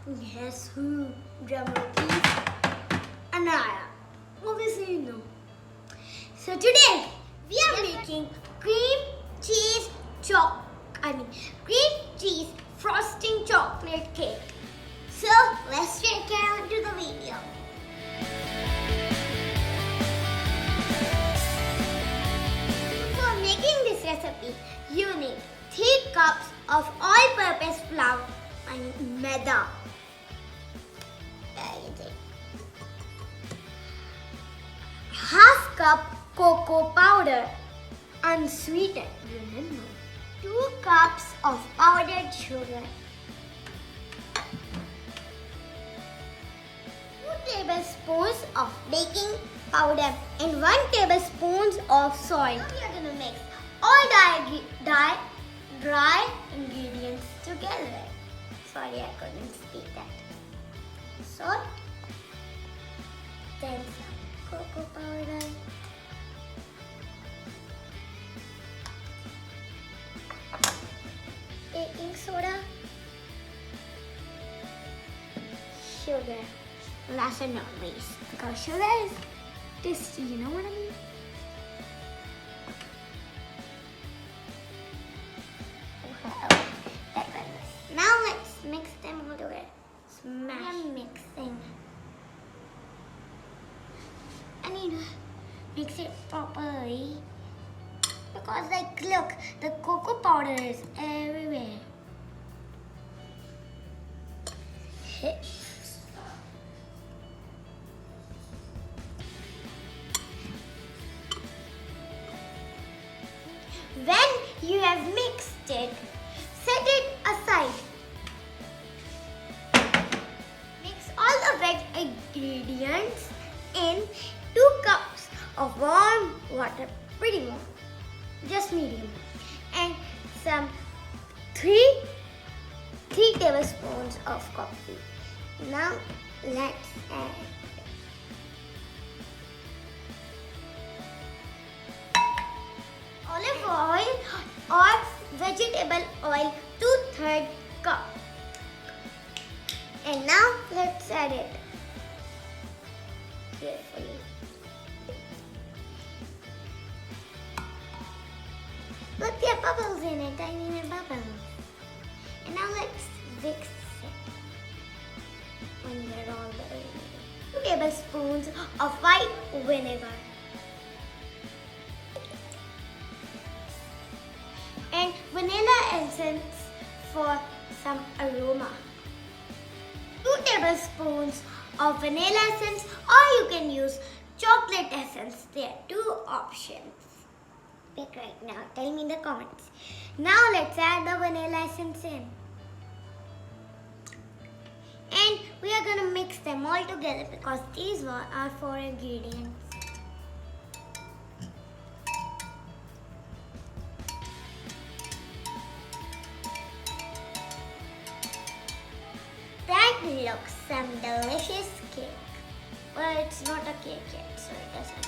Guess who? Drumroll please. Anaya. Obviously you know. So today we are making cream cheese frosting chocolate cake. So let's get on to the video. For making this recipe, you need 3 cups of all-purpose flour and maida. Half cup cocoa powder, unsweetened, remember. 2 cups of powdered sugar. 2 tablespoons of baking powder and 1 tablespoon of salt. Now we are going to mix all dry ingredients together. Sorry, I couldn't speak that. Salt, then some cocoa powder, baking soda, sugar. Last but not least, because sugar is tasty, you know what I mean? Now let's mix them all together. Smash. I'm mixing. I need to mix it properly because, like, look, the cocoa powder is everywhere. When you have mixed it, set it aside. Mix all the wet ingredients in 2 cups of warm water, pretty warm, just medium, and some 3 tablespoons of coffee. Now let's add olive oil or vegetable oil, 2/3 cup. And now let's add it carefully. Look, there are bubbles in it, tiny bubbles. And now let's mix it when we're all ready. 2 tablespoons of white vinegar. And vanilla essence for some aroma. 2 tablespoons of vanilla essence, or you can use chocolate essence. There are 2 options. Pick right now. Tell me in the comments. Now let's add the vanilla essence in. And we are going to mix them all together because these are 4 ingredients. That looks some delicious cake. Well, it's not a cake yet, so it doesn't.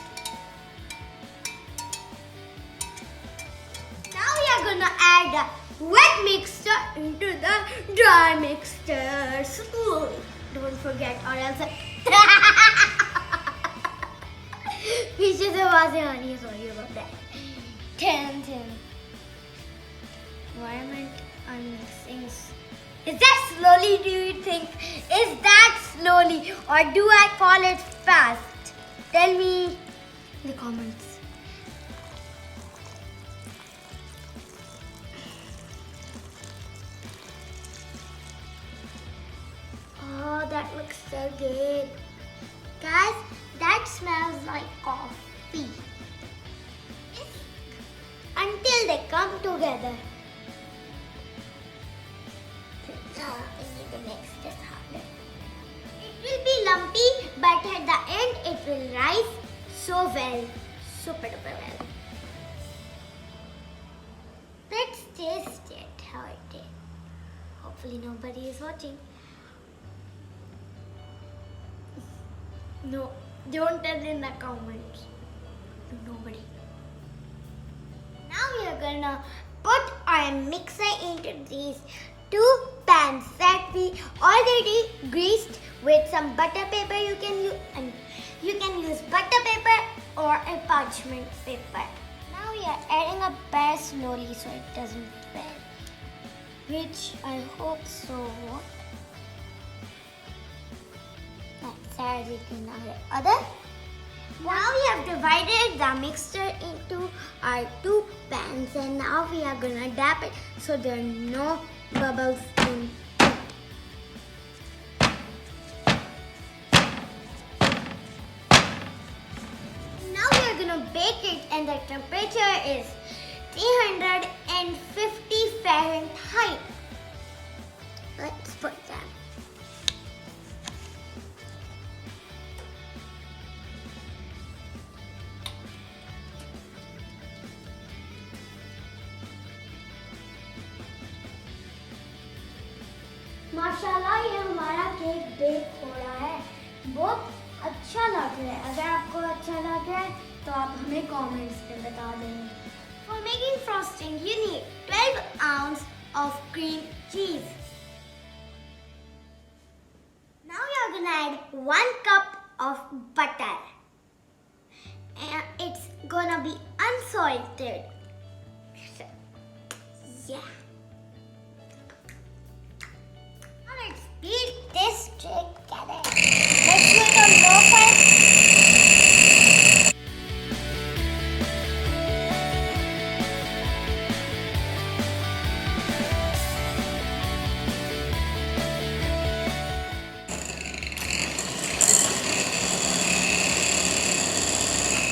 Now we are gonna add the wet mixture into the dry mixture. Slowly. Don't forget, or else पीछे से आवाजें आ रही है. Sorry about that. 10. Why am I mixing? Is that slowly, do you think? Is that slowly or do I call it fast? Tell me in the comments. Oh, that looks so good. Guys, that smells like coffee. Until they come together. I need to mix this harder. It will be lumpy, but at the end it will rise so well, super duper well. Let's taste it, how it is. Hopefully nobody is watching. No, don't tell in the comments. Nobody. Now we are gonna put our mixer into these 2 pans. pans that we already greased with some butter paper. You can use butter paper or a parchment paper. Now we are adding a batter slowly so it doesn't fail, which I hope so won't. Let's add it in our other. Now we have divided the mixture into our two pans, and now we are gonna dab it so there are no bubbles in it. Now we are gonna bake it, and the temperature is 350 Fahrenheit. Let's put that. माशाल्लाह ये हमारा cake bake हो रहा है, बहुत अच्छा लग रहा है। अगर आपको अच्छा लग रहा है तो आप हमें कमेंट्स में बता दें। For making frosting you need 12 ounces of cream cheese. Now you are gonna add 1 cup of butter, and it's gonna be unsalted. Yeah. Let's beat this together. Let's make a loaf.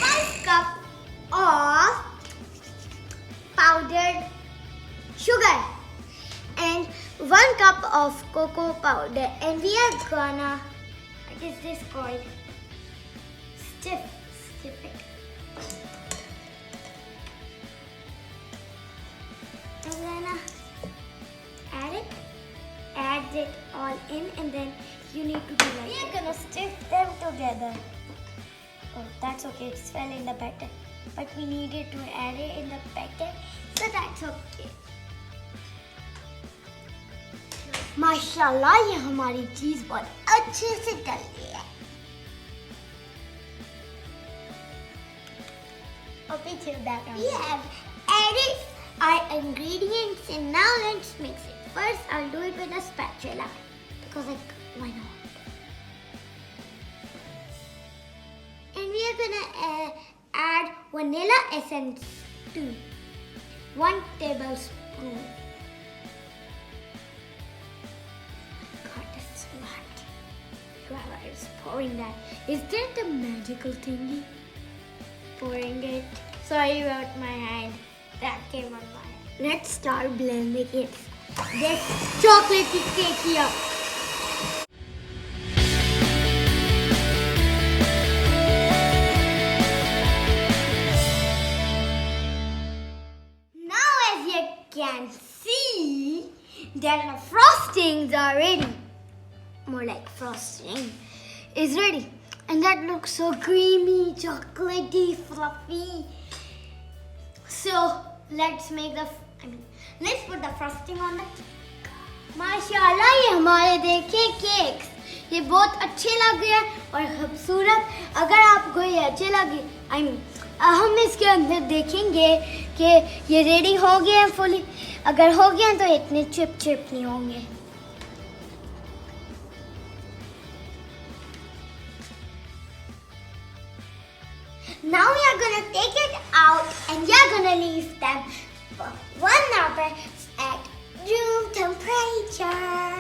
5 cups of powdered sugar and 1 cup of cocoa powder, and we are gonna, what is this called? Stiff it. I'm gonna add it all in, and then you need to do like we are gonna stiff them together. Oh, that's okay, it's fell in the batter, but we needed to add it in the batter, so that's okay. माशाल्लाह ये हमारी चीज बहुत अच्छे से डल गई है। We have added our ingredients, and now let's mix it. First, I'll do it with a spatula because why not? And we are gonna add vanilla essence too, 1 tablespoon. Whoever is pouring that, is that the magical thingy? Pouring it. Sorry about my hand. That came on my hand. Let's start blending it. This chocolate cake here. Now as you can see that the frostings are ready. More like frosting is ready, and that looks so creamy, chocolatey, fluffy. So let's let's put the frosting on the cake. माशाल्लाह ये हमारे देखिए cakes ये बहुत अच्छे लग रहे हैं और खूबसूरत। अगर आपको ये अच्छे लगे हम इसके अंदर देखेंगे कि ये रेडी हो गए हैं फुली। अगर हो गए तो इतने चिप नहीं होंगे। Now we are gonna take it out and we are gonna leave them for 1 hour at room temperature.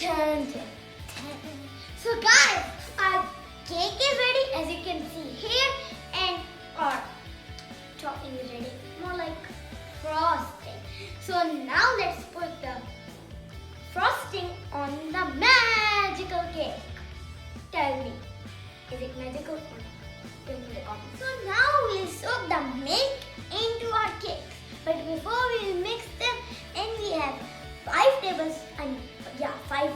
Dun, dun, dun. So guys, our cake is ready, as you can see here, and our topping is ready, more like frosting. So now let's put the frosting on the magical cake. Tell me, is it magical or not? So now we'll soak the milk into our cakes. But before we mix them, and we have 5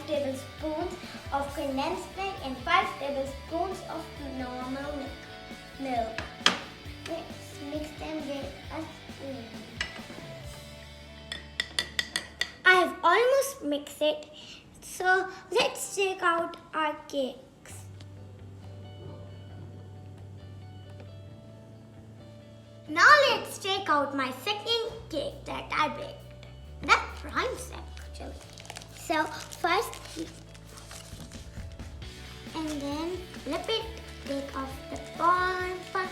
tablespoons of condensed milk and 5 tablespoons of normal milk. Let's mix them with a spoon. I have almost mix it. So let's check out our cakes. Now let's check out my second cake that I baked. That rhymes actually. So first, and then flip it, take off the bottom part,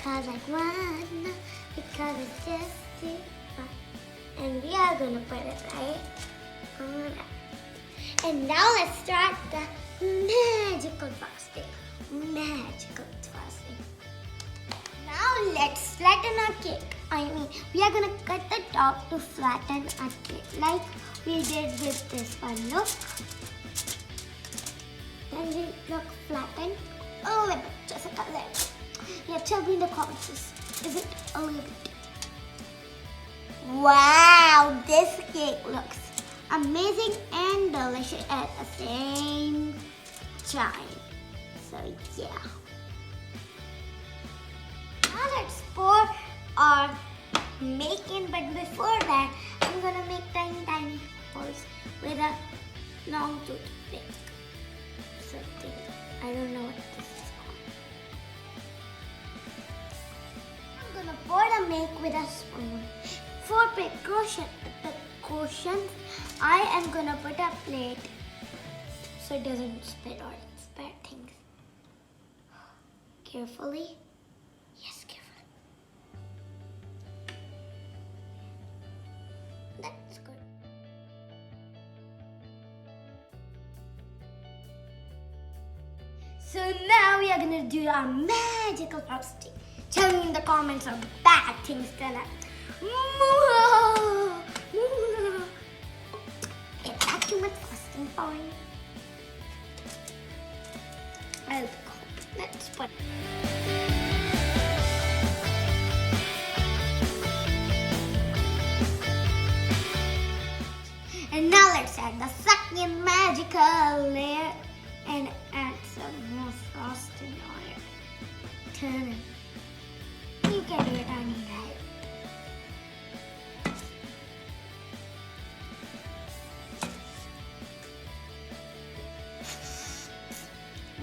cause I wanna, because it's just too fun. And we are gonna put it right on that. And now let's start the magical frosting. Magical frosting. Now let's flatten our cake. We are gonna cut the top to flatten our cake like we did with this one. Look. Then we look flattened a little bit, just a little. Yeah, tell me in the comments. Is it a little bit? Wow, this cake looks amazing and delicious at the same time. So yeah. Now let's pour our bacon, but before that, I'm gonna make tiny holes with a long toothpick. Something. I don't know what this is called. I'm gonna pour the milk with a spoon. For precautions, I am gonna put a plate so it doesn't spit or spread things. Carefully. Yes, carefully. That's good. So now we are gonna do our magical frosting. Tell me in the comments of bad things that I... Is that too much frosting for me? Oh, let's put... And now let's add the second magical layer and add some more frosting on it. Turn it. You can do it on your head.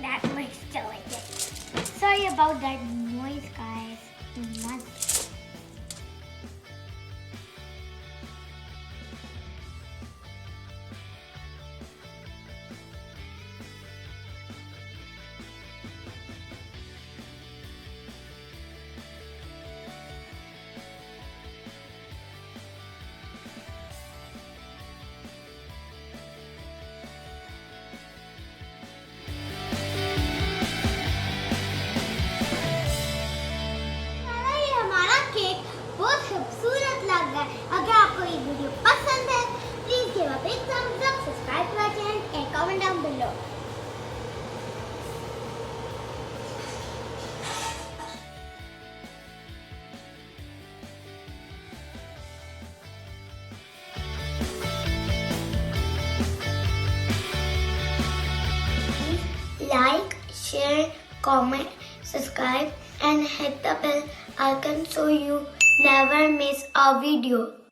That looks delicious. Sorry about that noise, guys. बहुत खूबसूरत लग रहा है। अगर आपको ये video पसंद है, please give a big thumbs up, subscribe to our channel and comment down below. Like, share, comment, subscribe and hit the bell icon so you never miss a video.